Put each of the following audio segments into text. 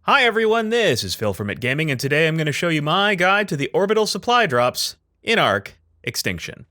Hi everyone, this is Phil from It Gaming, and today I'm going to show you my guide to the Orbital Supply Drops in ARK Extinction.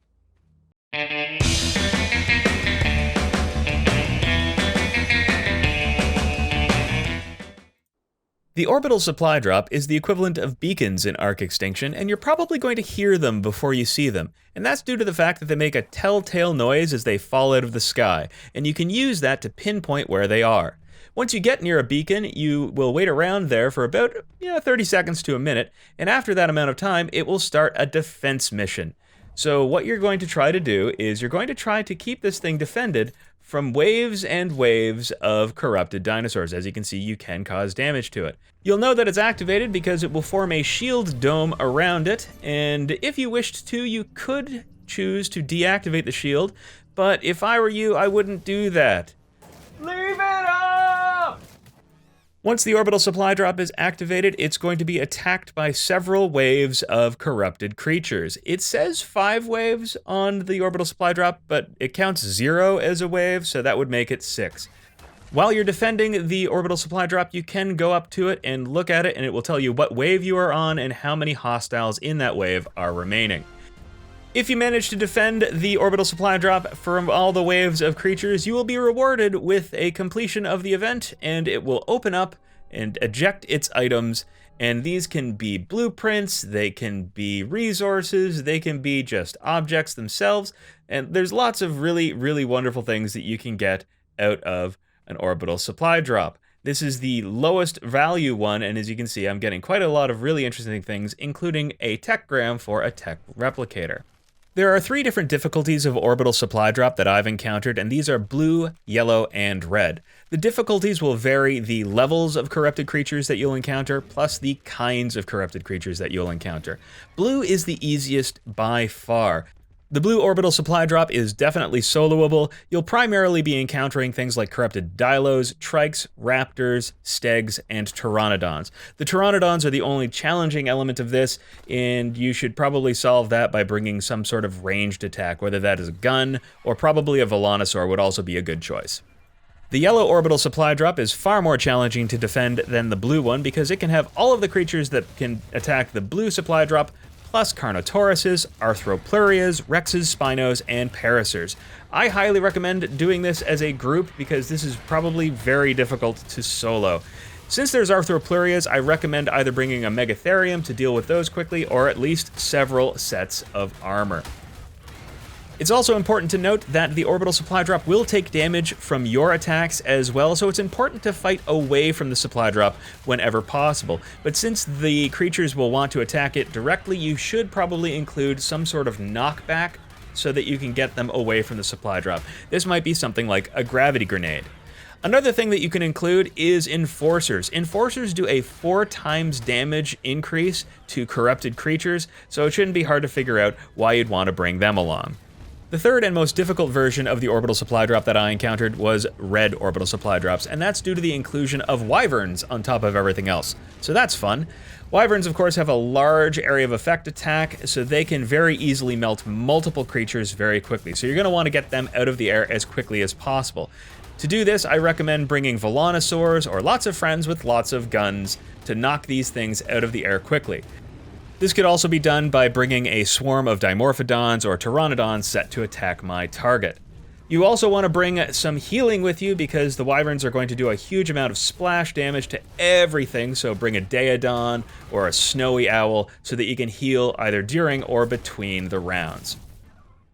The Orbital Supply Drop is the equivalent of beacons in ARK Extinction, and you're probably going to hear them before you see them. And that's due to the fact that they make a telltale noise as they fall out of the sky, and you can use that to pinpoint where they are. Once you get near a beacon, you will wait around there for about 30 seconds to a minute, and after that amount of time, it will start a defense mission. So what you're going to try to do is you're going to try to keep this thing defended from waves and waves of corrupted dinosaurs. As you can see, you can cause damage to it. You'll know that it's activated because it will form a shield dome around it, and if you wished to, you could choose to deactivate the shield, but if I were you, I wouldn't do that. Leave it up! Once the Orbital Supply Drop is activated, it's going to be attacked by several waves of corrupted creatures. It says 5 waves on the Orbital Supply Drop, but it counts 0 as a wave, so that would make it 6. While you're defending the Orbital Supply Drop, you can go up to it and look at it, and it will tell you what wave you are on and how many hostiles in that wave are remaining. If you manage to defend the Orbital Supply Drop from all the waves of creatures, you will be rewarded with a completion of the event, and it will open up and eject its items, and these can be blueprints, they can be resources, they can be just objects themselves, and there's lots of really wonderful things that you can get out of an Orbital Supply Drop. This is the lowest value one, and as you can see, I'm getting quite a lot of really interesting things, including a techgram for a tech replicator. There are 3 different difficulties of Orbital Supply Drop that I've encountered, and these are blue, yellow, and red. The difficulties will vary the levels of corrupted creatures that you'll encounter, plus the kinds of corrupted creatures that you'll encounter. Blue is the easiest by far. The blue Orbital Supply Drop is definitely soloable. You'll primarily be encountering things like corrupted Dilos, Trikes, Raptors, Stegs, and Pteranodons. The Pteranodons are the only challenging element of this, and you should probably solve that by bringing some sort of ranged attack, whether that is a gun, or probably a Volanosaur would also be a good choice. The yellow Orbital Supply Drop is far more challenging to defend than the blue one because it can have all of the creatures that can attack the blue Supply Drop, plus Carnotauruses, Arthroplurias, Rexes, Spinos, and Paracers. I highly recommend doing this as a group because this is probably very difficult to solo. Since there's Arthroplurias, I recommend either bringing a Megatherium to deal with those quickly, or at least several sets of armor. It's also important to note that the Orbital Supply Drop will take damage from your attacks as well, so it's important to fight away from the Supply Drop whenever possible. But since the creatures will want to attack it directly, you should probably include some sort of knockback so that you can get them away from the Supply Drop. This might be something like a gravity grenade. Another thing that you can include is Enforcers. Enforcers do a 4 times damage increase to corrupted creatures, so it shouldn't be hard to figure out why you'd want to bring them along. The third and most difficult version of the Orbital Supply Drop that I encountered was red Orbital Supply Drops, and that's due to the inclusion of Wyverns on top of everything else. So that's fun. Wyverns, of course, have a large area of effect attack, so they can very easily melt multiple creatures very quickly. So you're going to want to get them out of the air as quickly as possible. To do this, I recommend bringing Volanosaurs or lots of friends with lots of guns to knock these things out of the air quickly. This could also be done by bringing a swarm of Dimorphodons or Pteranodons set to attack my target. You also want to bring some healing with you because the Wyverns are going to do a huge amount of splash damage to everything, so bring a Daedon or a Snowy Owl so that you can heal either during or between the rounds.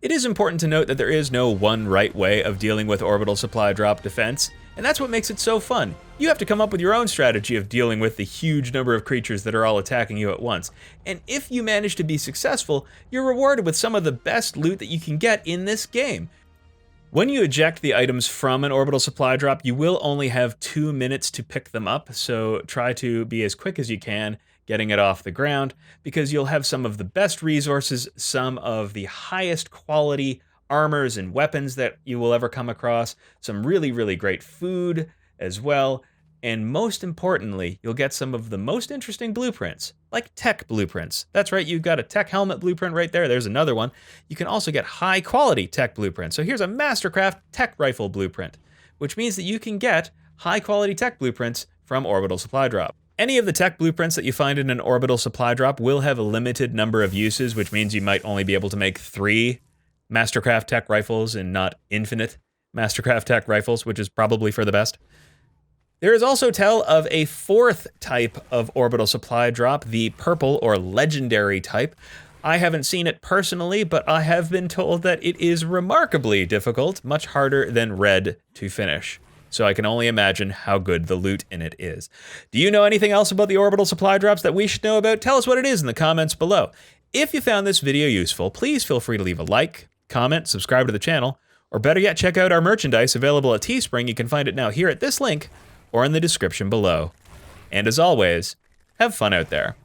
It is important to note that there is no one right way of dealing with Orbital Supply Drop defense, and that's what makes it so fun. You have to come up with your own strategy of dealing with the huge number of creatures that are all attacking you at once. And if you manage to be successful, you're rewarded with some of the best loot that you can get in this game. When you eject the items from an Orbital Supply Drop, you will only have 2 minutes to pick them up, so try to be as quick as you can getting it off the ground, because you'll have some of the best resources, some of the highest quality armors and weapons that you will ever come across, some really great food as well, and most importantly, you'll get some of the most interesting blueprints, like tech blueprints. That's right, you've got a tech helmet blueprint right there, there's another one. You can also get high quality tech blueprints. So here's a Mastercraft tech rifle blueprint, which means that you can get high quality tech blueprints from Orbital Supply Drop. Any of the tech blueprints that you find in an orbital supply drop will have a limited number of uses, which means you might only be able to make 3 Mastercraft tech rifles and not infinite Mastercraft tech rifles, which is probably for the best. There is also tell of a 4th type of orbital supply drop, the purple or legendary type. I haven't seen it personally, but I have been told that it is remarkably difficult, much harder than red to finish. So I can only imagine how good the loot in it is. Do you know anything else about the orbital supply drops that we should know about? Tell us what it is in the comments below. If you found this video useful, please feel free to leave a like, comment, subscribe to the channel, or better yet, check out our merchandise available at Teespring. You can find it now here at this link or in the description below. And as always, have fun out there.